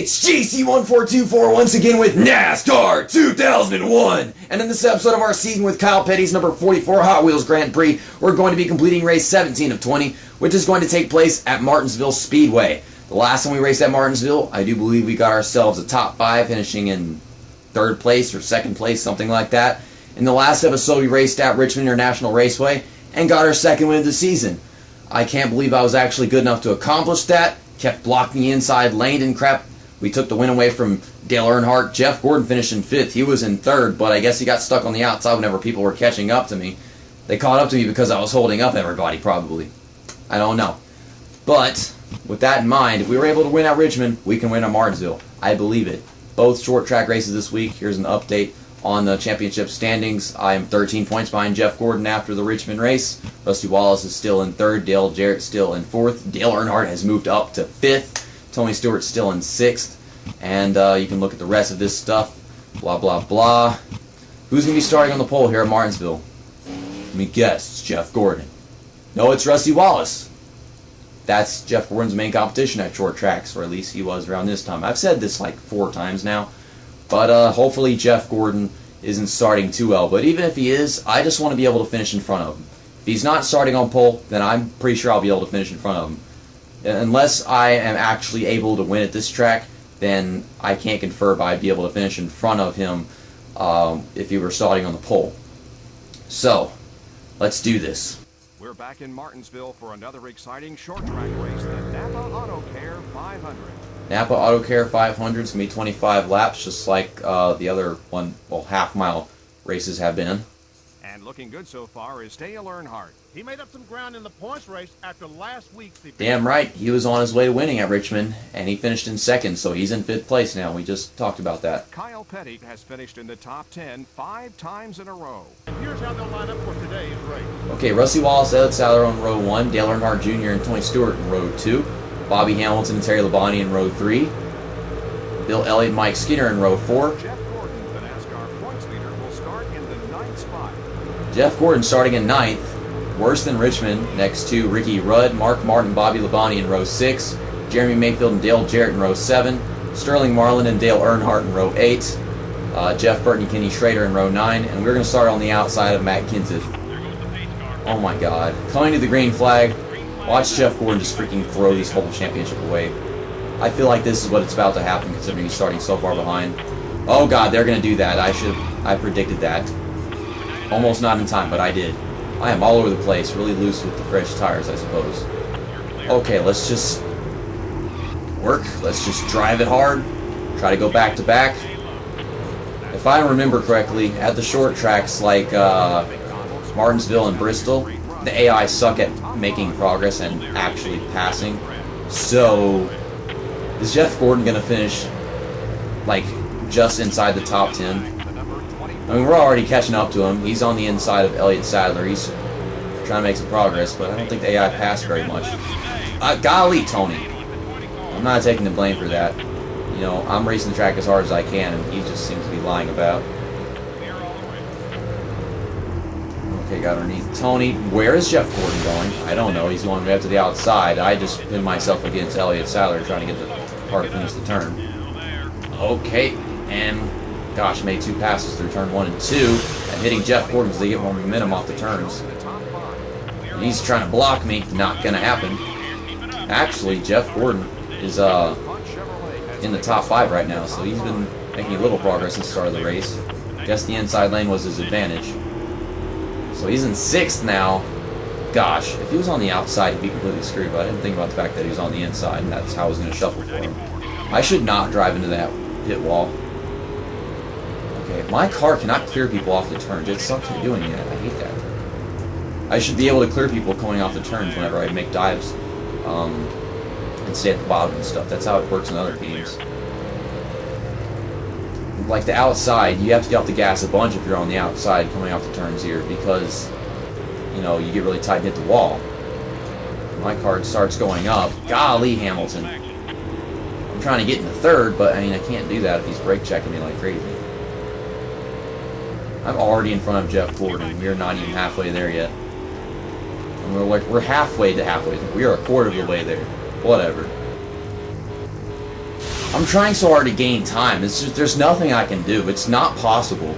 It's GC1424 once again with NASCAR 2001, and in this episode of our season with Kyle Petty's number 44 Hot Wheels Grand Prix, we're going to be completing race 17 of 20, which is going to take place at Martinsville Speedway. The last time we raced at Martinsville, I do believe we got ourselves a top 5, finishing in 3rd place or 2nd place, something like that. In the last episode, we raced at Richmond International Raceway and got our 2nd win of the season. I can't believe I was actually good enough to accomplish that. Kept blocking the inside lane and crap. We took the win away from Dale Earnhardt. Jeff Gordon finished in 5th. He was in 3rd, but I guess he got stuck on the outside whenever people were catching up to me. They caught up to me because I was holding up everybody, probably. I don't know. But with that in mind, if we were able to win at Richmond, we can win at Martinsville. I believe it. Both short track races this week. Here's an update on the championship standings. I am 13 points behind Jeff Gordon after the Richmond race. Rusty Wallace is still in 3rd. Dale Jarrett still in 4th. Dale Earnhardt has moved up to 5th. Tony Stewart's still in 6th. And you can look at the rest of this stuff. Blah, blah, blah. Who's going to be starting on the pole here at Martinsville? Let me guess. It's Jeff Gordon. No, it's Rusty Wallace. That's Jeff Gordon's main competition at short tracks, or at least he was around this time. I've said this like 4 times now. But hopefully Jeff Gordon isn't starting too well. But even if he is, I just want to be able to finish in front of him. If he's not starting on pole, then I'm pretty sure I'll be able to finish in front of him. Unless I am actually able to win at this track, then I can't confirm I'd be able to finish in front of him if he were starting on the pole. So, let's do this. We're back in Martinsville for another exciting short track race, the Napa Auto Care 500. Napa Auto Care 500 is going to be 25 laps, just like the other half-mile races have been. And looking good so far is Dale Earnhardt. He made up some ground in the points race after last week's defeat. Damn right, he was on his way to winning at Richmond, and he finished in 2nd, so he's in 5th place now. We just talked about that. Kyle Petty has finished in the top 10 5 times in a row. And here's how they'll line up for today's race. Okay, Rusty Wallace, ELLIOTT Sadler in row 1, Dale Earnhardt Jr. and Tony Stewart in row 2, Bobby Hamilton and Terry Labonte in row 3, Bill Elliott and Mike Skinner in row 4. Jeff Gordon, the NASCAR points leader, will start in the 9th spot. Jeff Gordon starting in 9th, worse than Richmond, next to Ricky Rudd, Mark Martin, Bobby Labonte in row 6, Jeremy Mayfield and Dale Jarrett in row 7, Sterling Marlin and Dale Earnhardt in row 8, Jeff Burton and Kenny Schrader in row 9, and we're going to start on the outside of Matt Kenseth. Oh my god. Coming to the green flag, watch Jeff Gordon just freaking throw this whole championship away. I feel like this is what it's about to happen considering he's starting so far behind. Oh god, they're going to do that. I predicted that. Almost not in time, but I did. I am all over the place, really loose with the fresh tires, I suppose. Okay, let's just work. Let's just drive it hard. Try to go back to back. If I remember correctly, at the short tracks like Martinsville and Bristol, the AI suck at making progress and actually passing. So, is Jeff Gordon going to finish like just inside the top 10? I mean, we're already catching up to him. He's on the inside of ELLIOTT Sadler. He's trying to make some progress, but I don't think the AI passed very much. Golly, Tony. I'm not taking the blame for that. You know, I'm racing the track as hard as I can, and he just seems to be lying about. Okay, got underneath Tony. Where is Jeff Gordon going? I don't know. He's going right to the outside. I just pinned myself against ELLIOTT Sadler trying to get the car to finish the turn. Okay, and gosh, made 2 passes through turn 1 and 2, and hitting Jeff Gordon because they get more momentum off the turns. He's trying to block me. Not gonna happen. Actually, Jeff Gordon is in the top 5 right now, so he's been making a little progress since the start of the race. Guess the inside lane was his advantage. So he's in 6th now. Gosh, if he was on the outside, he'd be completely screwed, but I didn't think about the fact that he was on the inside, and that's how I was going to shuffle for him. I should not drive into that pit wall. Okay, my car cannot clear people off the turns. It sucks at doing that. I hate that. I should be able to clear people coming off the turns whenever I make dives and stay at the bottom and stuff. That's how it works in other games. Like the outside, you have to get off the gas a bunch if you're on the outside coming off the turns here because, you know, you get really tight and hit the wall. My car starts going up. Golly, Hamilton. I'm trying to get into 3rd, but I mean, I can't do that if he's brake checking me like crazy. I'm already in front of Jeff Gordon. We're not even halfway there yet. And we're halfway to halfway. We are a quarter of the way there. Whatever. I'm trying so hard to gain time. It's just, there's nothing I can do. It's not possible.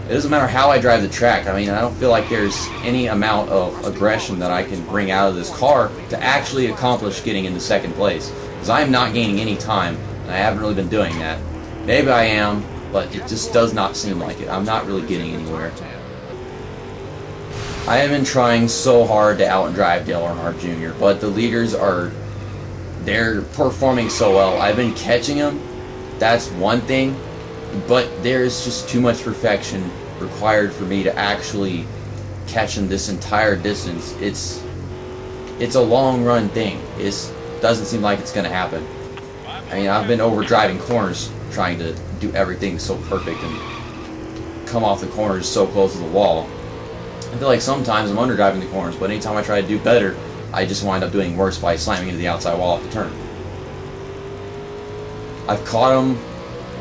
It doesn't matter how I drive the track. I mean, I don't feel like there's any amount of aggression that I can bring out of this car to actually accomplish getting into second place. Because I am not gaining any time, and I haven't really been doing that. Maybe I am, but it just does not seem like it. I'm not really getting anywhere. I have been trying so hard to outdrive Dale Earnhardt Jr., but the leaders they're performing so well. I've been catching them. That's one thing. But there's just too much perfection required for me to actually catch him this entire distance. It's a long run thing. It doesn't seem like it's going to happen. I mean, I've been over driving corners trying to do everything so perfect and come off the corners so close to the wall. I feel like sometimes I'm underdriving the corners, but anytime I try to do better, I just wind up doing worse by slamming into the outside wall off the turn. I've caught him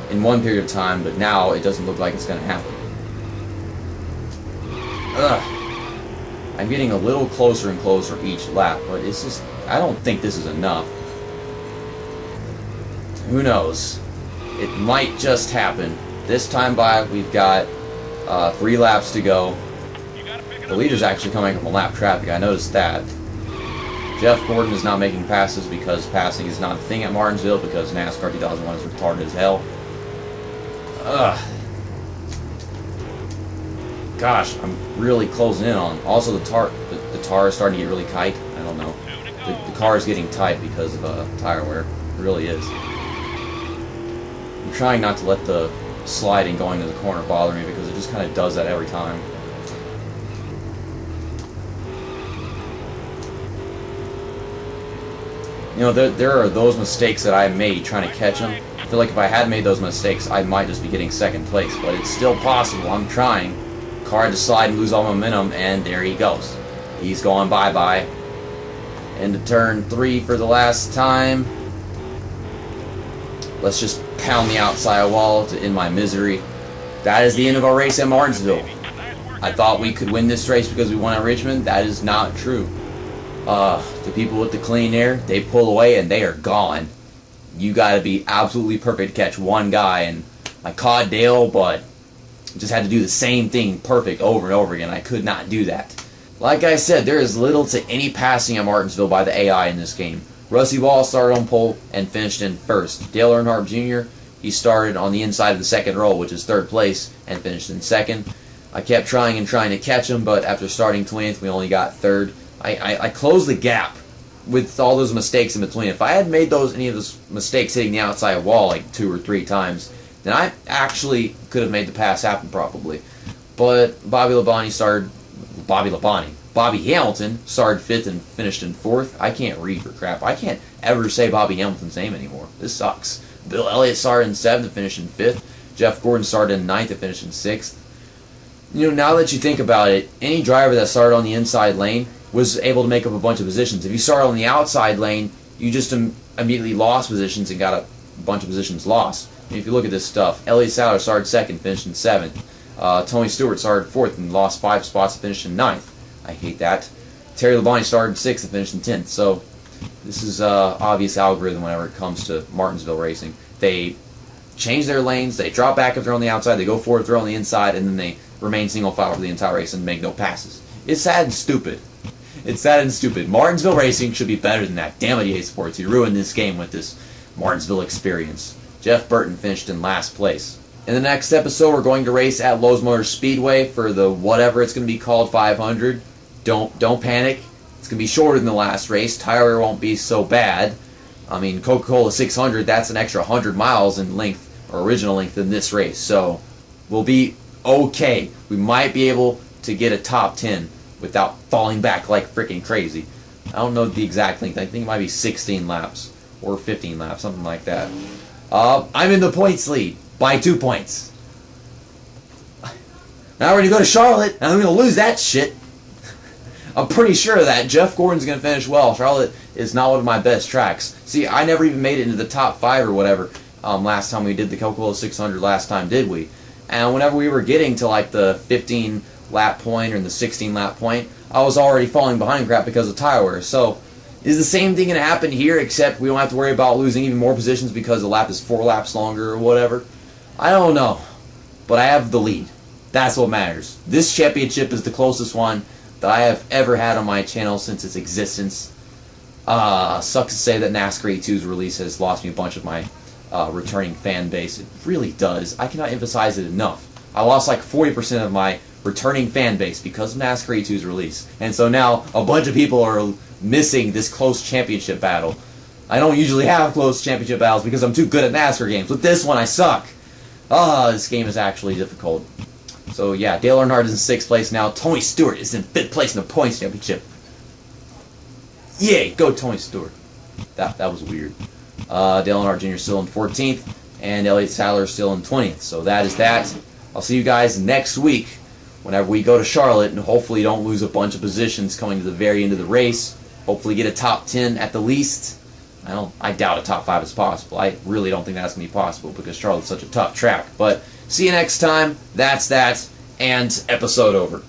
in one period of time, but now it doesn't look like it's going to happen. I'm getting a little closer and closer each lap, but it's just, I don't think this is enough. Who knows? It might just happen. This time by, we've got 3 laps to go. The leader's actually coming up on lap traffic, I noticed that. Jeff Gordon is not making passes because passing is not a thing at Martinsville because NASCAR 2001 is retarded as hell. Gosh, I'm really closing in on. Also, the tar is starting to get really tight. I don't know. The car is getting tight because of tire wear. It really is. I'm trying not to let the sliding going to the corner bother me because it just kind of does that every time. You know, there are those mistakes that I made trying to catch him. I feel like if I had made those mistakes, I might just be getting second place, but it's still possible. I'm trying. Car had to slide and lose all momentum, and there he goes. He's going bye-bye. Into turn 3 for the last time. Let's just pound the outside wall to end my misery. That is the end of our race at Martinsville. I thought we could win this race because we won at Richmond. That is not true. The people with the clean air, they pull away and they are gone. You gotta be absolutely perfect to catch one guy, and I caught Dale, but just had to do the same thing perfect over and over again. I could not do that. Like I said, there is little to any passing at Martinsville by the AI in this game. Rusty Wallace started on pole and finished in first. Dale Earnhardt Jr., he started on the inside of the second row, which is third place, and finished in second. I kept trying and trying to catch him, but after starting 20th, we only got third. I closed the gap with all those mistakes in between. If I had made any of those mistakes hitting the outside wall like 2 or 3 times, then I actually could have made the pass happen probably. But Bobby Hamilton started 5th and finished in 4th. I can't read for crap. I can't ever say Bobby Hamilton's name anymore. This sucks. Bill Elliott started in 7th and finished in 5th. Jeff Gordon started in 9th and finished in 6th. You know, now that you think about it, any driver that started on the inside lane was able to make up a bunch of positions. If you started on the outside lane, you just immediately lost positions and got a bunch of positions lost. And if you look at this stuff, Elliott Sadler started 2nd, finished in 7th. Tony Stewart started 4th and lost 5 spots and finished in 9th. I hate that. Terry Labonte started 6th and finished in 10th. So this is obvious algorithm whenever it comes to Martinsville racing. They change their lanes, they drop back if they're on the outside, they go forward if they're on the inside, and then they remain single file for the entire race and make no passes. It's sad and stupid. It's sad and stupid. Martinsville racing should be better than that. Damn it, EA Sports. You ruined this game with this Martinsville experience. Jeff Burton finished in last place. In the next episode, we're going to race at Lowe's Motor Speedway for the whatever it's going to be called 500. Don't panic. It's going to be shorter than the last race. Tire wear won't be so bad. I mean, Coca-Cola 600, that's an extra 100 miles in length, or original length, in this race. So we'll be okay. We might be able to get a top 10 without falling back like freaking crazy. I don't know the exact length. I think it might be 16 laps or 15 laps, something like that. I'm in the points lead by 2 points. Now we're going to go to Charlotte, and I'm going to lose that shit. I'm pretty sure of that. Jeff Gordon's going to finish well. Charlotte is not one of my best tracks. See, I never even made it into the top 5 or whatever last time we did the Coca-Cola 600 last time, did we? And whenever we were getting to like the 15 lap point or the 16 lap point, I was already falling behind crap because of tire wear. So Is the same thing going to happen here, except we don't have to worry about losing even more positions because the lap is 4 laps longer or whatever? I don't know. But I have the lead. That's what matters. This championship is the closest one that I have ever had on my channel since its existence. Sucks to say that NASCAR 82's release has lost me a bunch of my returning fan base. It really does. I cannot emphasize it enough. I lost like 40% of my returning fan base because of NASCAR 82's release. And so now a bunch of people are missing this close championship battle. I don't usually have close championship battles because I'm too good at NASCAR games. With this one, I suck. This game is actually difficult. So yeah, Dale Earnhardt is in 6th place now. Tony Stewart is in 5th place in the points championship. Yay, go Tony Stewart. That was weird. Dale Earnhardt Jr. still in 14th, and Elliott Sadler is still in 20th. So that is that. I'll see you guys next week whenever we go to Charlotte, and hopefully don't lose a bunch of positions coming to the very end of the race. Hopefully get a top 10 at the least. I doubt a top 5 is possible. I really don't think that's going to be possible because Charlotte's such a tough track. But see you next time. That's that, and episode over.